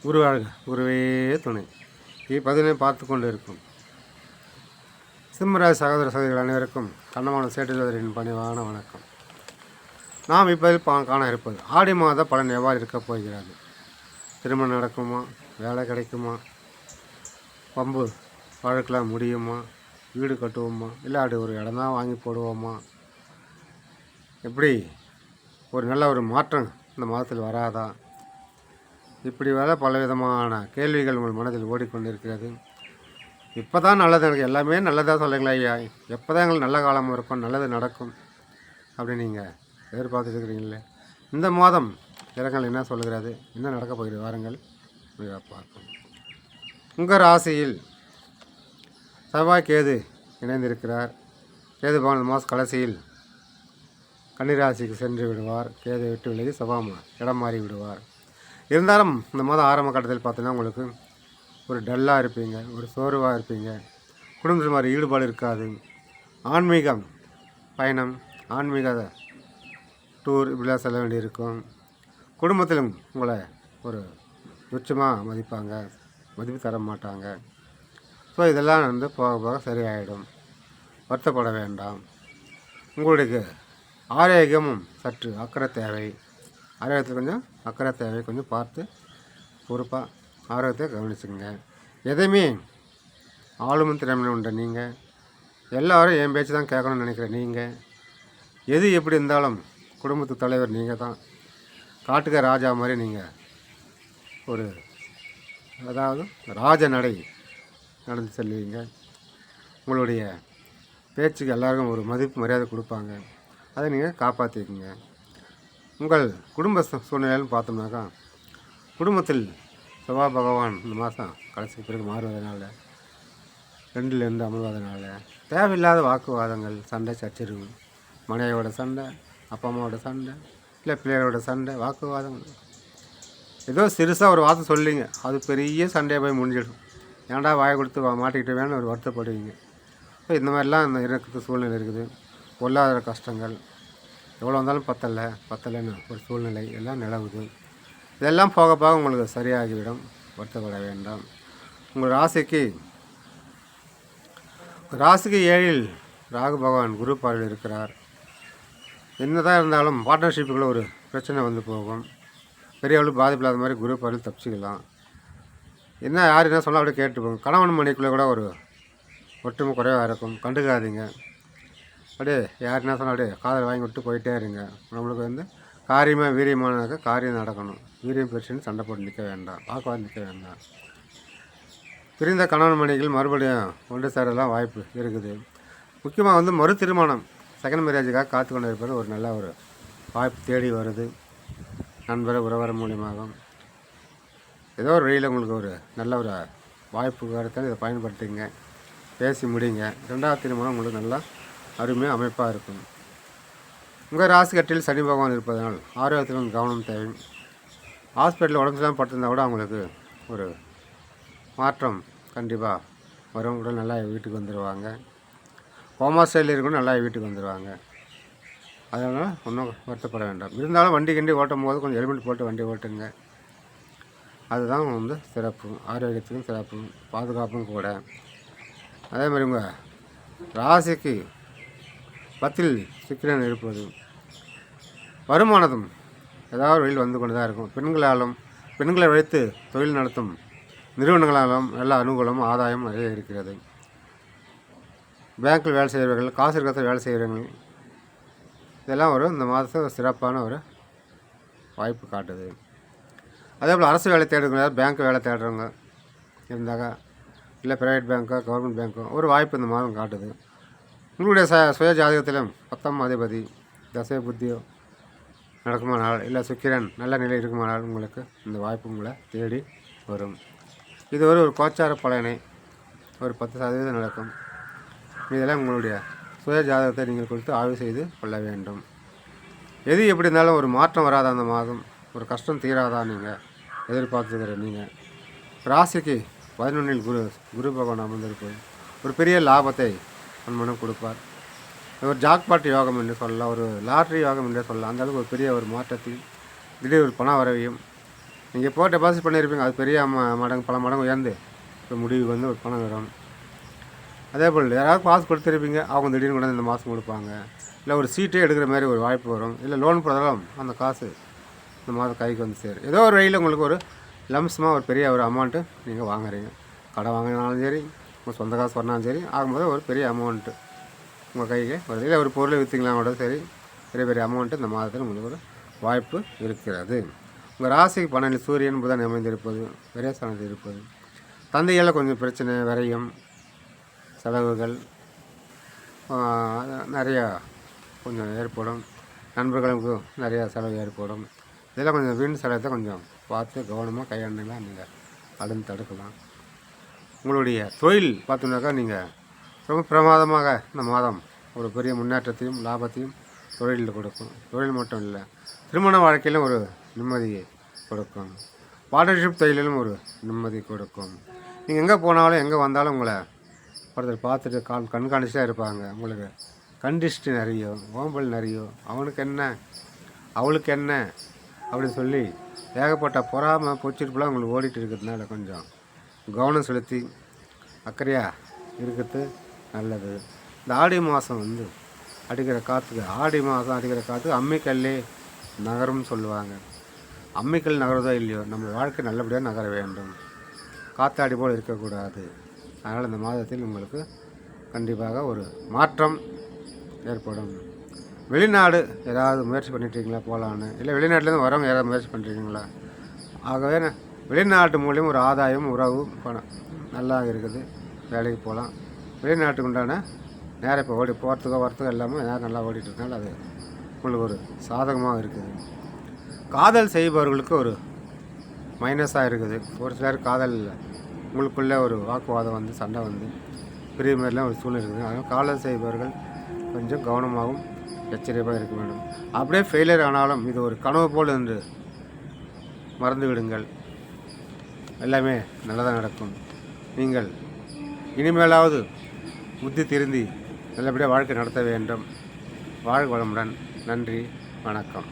குருவாழ்க குருவே துணை பதினை பார்த்து கொண்டு இருக்கும் சிம்மராஜ் சகோதர சகோதரிகள் அனைவருக்கும் கண்ணமான சேட்டுவதரின் பணிவான வணக்கம். நாம் இப்போ காண இருப்பது ஆடி மாத பலன் எவ்வாறு இருக்கப் போகிறது. திருமணம் நடக்குமா, வேலை கிடைக்குமா, பம்பு வழக்கெலாம் முடியுமா, வீடு கட்டுவோமா, இல்லாட்டி ஒரு இடம் தான் வாங்கி போடுவோமா, எப்படி ஒரு நல்ல ஒரு மாற்றம் இந்த மாதத்தில் வராதா, இப்படி பல விதமான கேள்விகள் உங்கள் மனதில் ஓடிக்கொண்டிருக்கிறது. இப்போ தான் நல்லது, எனக்கு எல்லாமே நல்லதாக சொல்லுங்களா ஐயா, எப்போ தான் எங்களுக்கு நல்ல காலம் இருக்கும், நல்லது நடக்கும் அப்படின்னு நீங்கள் எதிர்பார்த்துட்டு இருக்கிறீங்களே. இந்த மாதம் கிரகங்கள் என்ன சொல்லுகிறது, என்ன நடக்கப் போகிறது, வாருங்கள் பார்ப்போம். உங்கள் ராசியில் செவ்வாய் கேது இணைந்திருக்கிறார். கேது பகவான் மாத கடைசியில் கன்னிராசிக்கு சென்று விடுவார். கேது விட்டு விலகி செவ்வாய் இடம் மாறி விடுவார். இருந்தாலும் இந்த மாதம் ஆரம்ப கட்டத்தில் பார்த்தீங்கன்னா உங்களுக்கு ஒரு டல்லாக இருப்பீங்க, ஒரு சோர்வாக இருப்பீங்க, குடும்பத்தில் மாதிரி ஈடுபாடு இருக்காது. ஆன்மீகம் பயணம், ஆன்மீக டூர் இப்படிலாம் செல்ல வேண்டியிருக்கும். குடும்பத்திலும் உங்களை ஒரு துச்சமாக மதிப்பாங்க, மதிப்பு தர மாட்டாங்க. ஸோ இதெல்லாம் போக போக சரியாயிடும், வருத்தப்பட வேண்டாம். உங்களுக்கு ஆரோக்கியமும் சற்று அக்கறை தேவை. ஆரோக்கியத்தில் கொஞ்சம் அக்கறை தேவை, கொஞ்சம் பார்த்து பொறுப்பாக ஆரோக்கியத்தை கவனிச்சுங்க. எதையுமே ஆளுமும் திறமை உண்டு. நீங்கள் எல்லோரும் என் பேச்சு தான் கேட்கணும்னு நினைக்கிறேன். நீங்கள் எது எப்படி இருந்தாலும் குடும்பத்து தலைவர் நீங்கள் தான். காட்டுக்க ராஜா மாதிரி நீங்கள் ஒரு அதாவது ராஜ நடை நடந்து செல்வீங்க. உங்களுடைய பேச்சுக்கு எல்லாருக்கும் ஒரு மதிப்பு மரியாதை கொடுப்பாங்க. அதை நீங்கள் காப்பாற்றிக்குங்க. உங்கள் குடும்ப சூழ்நிலைன்னு பார்த்தோம்னாக்கா, குடும்பத்தில் செவ்வாய் பகவான் இந்த மாதம் கடைசிக்கு பிறகு மாறுவதனால, 2லேருந்து அமர்வதனால தேவையில்லாத வாக்குவாதங்கள், சண்டை சச்சரவு, மனைவியோட சண்டை, அப்பா அம்மாவோட சண்டை, இல்லை பிள்ளைகளோட சண்டை, வாக்குவாதங்கள், ஏதோ சிறுசாக ஒரு வார்த்தை சொல்லிங்க, அது பெரிய சண்டையை போய் முடிஞ்சிடும். ஏன்டா வாயை கொடுத்து மாட்டிக்கிட்டு வேணும் ஒரு வருத்தப்படுவீங்க. இப்போ இந்த மாதிரிலாம் இந்த இருக்கிற சூழ்நிலை இருக்குது. பொருளாதார கஷ்டங்கள் எவ்வளோ வந்தாலும் பத்தலைன்னு ஒரு சூழ்நிலை எல்லாம் நிலவுது. இதெல்லாம் போக போக உங்களுக்கு சரியாகிவிடும், வருத்தப்பட வேண்டாம். உங்கள் ராசிக்கு 7ல் ராகு பகவான் குரு பார்வையில் இருக்கிறார். என்னதான் இருந்தாலும் பார்ட்னர்ஷிப்புக்குள்ள ஒரு பிரச்சனை வந்து போகும். பெரிய அளவு பாதிப்பு இல்லாத மாதிரி குரு பார்வையில் தப்பிச்சிக்கலாம். யார் என்ன சொன்னால் அப்படியே கேட்டுப்போங்க. கணவன் மணிக்குள்ளே கூட ஒரு ஒற்றுமை குறைவாக இருக்கும், கண்டுக்காதீங்க. அப்படியே யார் என்ன சொன்னால் அப்படியே காதல் வாங்கி விட்டு போயிட்டே இருங்க. நம்மளுக்கு காரியமாக வீரியமானாக்க காரியம் நடக்கணும். வீரியம் பெருசுன்னு சண்டை போட்டு நிற்க வேண்டாம், வாக்குவாதம் நிற்க வேண்டாம். பிரிந்த கணவன் மணிகள் மறுபடியும் ஒன்று சேரலாம் வாய்ப்பு இருக்குது. முக்கியமாக மறு திருமணம், செகண்ட் மேரேஜுக்காக காத்து கொண்டு இருப்பது ஒரு நல்ல ஒரு வாய்ப்பு தேடி வருது. நண்பர் உறவர் மூலியமாக ஏதோ ஒரு வழியில் உங்களுக்கு ஒரு நல்ல ஒரு வாய்ப்பு வரத்தால் இதை பயன்படுத்திங்க, பேசி முடிங்க. 2வது திருமணம் உங்களுக்கு நல்லா அருமையாக அமைப்பாக இருக்கும். உங்கள் ராசி கட்டில் சனி பகவான் இருப்பதனால் ஆரோக்கியத்திலும் கவனம் தேவை. ஹாஸ்பிட்டலில் உடம்புலாம் படுத்திருந்தால் கூட அவங்களுக்கு ஒரு மாற்றம் கண்டிப்பாக வரும். உடல் நல்லா வீட்டுக்கு வந்துடுவாங்க. கோமா ஸ்டைலில் இருக்கணும், நல்லா வீட்டுக்கு வந்துடுவாங்க. அதனால் ஒன்றும் வருத்தப்பட வேண்டாம். இருந்தாலும் வண்டி கிண்டி ஓட்டும் போது கொஞ்சம் ஹெல்மெட் போட்டு வண்டி ஓட்டுங்க. அதுதான் சிறப்பு, ஆரோக்கியத்துக்கும் சிறப்பு, பாதுகாப்பும் கூட. அதே மாதிரி உங்கள் ராசிக்கு 10ல் சுக்கிரன் இருப்பது வருமானதும் ஏதாவது வழியில் வந்து கொண்டு தான் இருக்கும். பெண்களை வைத்து தொழில் நடத்தும் நிறுவனங்களாலும் நல்ல அனுகூலமும் ஆதாயம் நிறைய இருக்கிறது. பேங்க்கில் வேலை செய்கிறவர்கள், காசு இருக்கிறத வேலை செய்கிறவங்க, இதெல்லாம் இந்த மாதத்தில் சிறப்பான ஒரு வாய்ப்பு காட்டுது. அதே போல் அரசு வேலை தேடுறவங்க, பேங்க் வேலை தேடுறவங்க இருந்தாக்கா, இல்லை ப்ரைவேட் பேங்க்கோ கவர்மெண்ட் பேங்க்கோ ஒரு வாய்ப்பு இந்த மாதம் காட்டுது. உங்களுடைய சுய ஜாதகத்திலும் 10ஆம் அதிபதி தசை புத்தியோ நடக்குமானால், இல்லை சுக்கிரன் நல்ல நிலை இருக்குமானால் உங்களுக்கு இந்த வாய்ப்பு உங்களை தேடி வரும். இது ஒரு கோச்சார பலனை ஒரு 10% நடக்கும். இதெல்லாம் உங்களுடைய சுய ஜாதகத்தை நீங்கள் கொடுத்து ஆய்வு செய்து கொள்ள வேண்டும். எது எப்படி இருந்தாலும் ஒரு மாற்றம் வராத அந்த மாதம், ஒரு கஷ்டம் தீராதா நீங்கள் எதிர்பார்த்துக்கிற நீங்கள். ராசிக்கு 11ல் குரு பகவான் அமர்ந்திருப்பது ஒரு பெரிய லாபத்தை மனம் கொடுப்பார். ஒரு ஜாக்பாட் யோகம் என்று சொல்லலாம், ஒரு லாட்ரி யோகம் என்றே சொல்லலாம். அந்தளவுக்கு ஒரு பெரிய ஒரு மாற்றத்தையும் திடீர் ஒரு பண வரவையும் நீங்கள் இப்போ டெபாசிட் பண்ணியிருப்பீங்க, அது பெரிய மடங்கு பல மடங்கு உயர்ந்து இப்போ முடிவுக்கு வந்து ஒரு பணம் வரும். அதே போல் யாராவது காசு கொடுத்துருப்பீங்க, அவங்க திடீர்னு கூட இந்த மாதம் கொடுப்பாங்க. இல்லை ஒரு சீட்டே எடுக்கிற மாதிரி ஒரு வாய்ப்பு வரும். இல்லை லோன் போடுறதாலும் அந்த காசு இந்த மாதம் கைக்கு வந்து சேரும். ஏதோ ஒரு வழியில் உங்களுக்கு ஒரு லம்சமாக ஒரு பெரிய ஒரு அமௌண்ட்டு நீங்கள் வாங்குறீங்க. கடன் வாங்கினாலும் சரி, உங்கள் சொந்த காசு வரனாலும் சரி, ஆகும்போது ஒரு பெரிய அமௌண்ட்டு உங்கள் கைக்கு வருது. இல்லை ஒரு பொருளை விற்றுக்கலாம் கூட சரி, பெரிய பெரிய அமௌண்ட்டு இந்த மாதத்தில் உங்களுக்கு ஒரு வாய்ப்பு இருக்கிறது. உங்கள் ராசிக்கு 12 சூரியன் புதன் அமைந்திருப்பது, விரயஸ்தானத்தில் இருப்பது, தந்தையால் கொஞ்சம் பிரச்சனை, விரயம், செலவுகள் நிறையா கொஞ்சம் ஏற்படும். நண்பர்களுக்கு நிறையா செலவு ஏற்படும். இதெல்லாம் கொஞ்சம் வீண் செலவத்தை கொஞ்சம் பார்த்து கவனமாக கையாண்டிங்கன்னா நீங்கள் அடுத்து தடுக்கலாம். உங்களுடைய தொழில் பார்த்தோம்னாக்கா நீங்கள் ரொம்ப பிரமாதமாக இந்த மாதம் ஒரு பெரிய முன்னேற்றத்தையும் லாபத்தையும் தொழிலில் கொடுக்கும். தொழில் மட்டும் இல்லை, திருமண வாழ்க்கையிலும் ஒரு நிம்மதியை கொடுக்கும். பார்ட்னர்ஷிப் தொழிலும் ஒரு நிம்மதி கொடுக்கும். நீங்கள் எங்கே போனாலும் எங்கே வந்தாலும் உங்களை ஒருத்தர் பார்த்துட்டு கண்காணிச்சுதான் இருப்பாங்க. உங்களுக்கு கண்டிஸ்ட் நிறையோ, ஓம்பல் நிறையோ, அவனுக்கு என்ன அவளுக்கு என்ன அப்படின்னு சொல்லி ஏகப்பட்ட பொறாமை பொச்சிருப்புலாம் உங்களுக்கு ஓடிட்டு இருக்கிறதுனால கொஞ்சம் கவனம் செலுத்தி அக்கறையாக இருக்கிறது நல்லது. இந்த ஆடி மாதம் வந்து அடிக்கிற காற்றுக்கு, ஆடி மாதம் அடிக்கிற காற்றுக்கு அம்மிக்கல்லே நகரும்னு சொல்லுவாங்க. அம்மிக்கல் நகருதோ இல்லையோ, நம்ம வாழ்க்கை நல்லபடியாக நகர வேண்டும். காற்றாடி போல் இருக்கக்கூடாது. அதனால் இந்த மாதத்தில் உங்களுக்கு கண்டிப்பாக ஒரு மாற்றம் ஏற்படும். வெளிநாடு ஏதாவது முயற்சி பண்ணிட்டுருக்கீங்களா போகலான்னு? இல்லை வெளிநாட்டிலேருந்து வரவங்க யாராவது முயற்சி பண்ணிட்டுருக்கீங்களா? ஆகவே வெளிநாட்டு மூலியம் ஒரு ஆதாயம், உறவு, பணம் நல்லா இருக்குது. வேலைக்கு போகலாம். வெளிநாட்டுக்கு உண்டான நேரம் இப்போ போகிறதுக்கோ வரத்துக்கோ எல்லாமே நேரம் நல்லா ஓடிட்டுருக்கனால அது உங்களுக்கு ஒரு சாதகமாக இருக்குது. காதல் செய்பவர்களுக்கு ஒரு மைனஸாக இருக்குது. ஒரு சிலர் காதல் உங்களுக்குள்ளே ஒரு வாக்குவாதம் வந்து சண்டை வந்து பெரிய மாதிரிலாம் ஒரு சூழ்நிலை இருக்குது. அதனால் காதல் செய்பவர்கள் கொஞ்சம் கவனமாகவும் எச்சரிக்கையாக இருக்க வேண்டும். அப்படியே ஃபெயிலியர் ஆனாலும் இது ஒரு கனவு போல் என்று மறந்து விடுங்கள். எல்லாமே நல்லதாக நடக்கும். நீங்கள் இனிமேலாவது புத்தி திருந்தி நல்லபடியாக வாழ்க்கை நடத்த வேண்டும். வாழ்க வளமுடன். நன்றி, வணக்கம்.